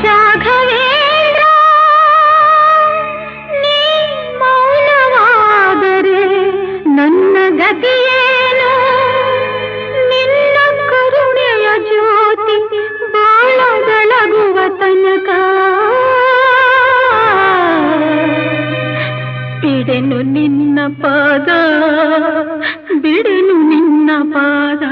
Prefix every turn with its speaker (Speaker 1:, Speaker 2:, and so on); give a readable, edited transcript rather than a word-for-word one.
Speaker 1: ರಾಘವೇಂದ್ರ ನೀ ಮೌನವಾದರೆ ನನ್ನ ಗತಿಯೇನು ನಿನ್ನ ಕರುಣೆಯ ಜ್ಯೋತಿ ಬಾಳ ಬೆಳಗುವ ತನಕ ಬಿಡೆನು ನಿನ್ನ ಪಾದ ಬಿಡೆನು ನಿನ್ನ ಪಾದ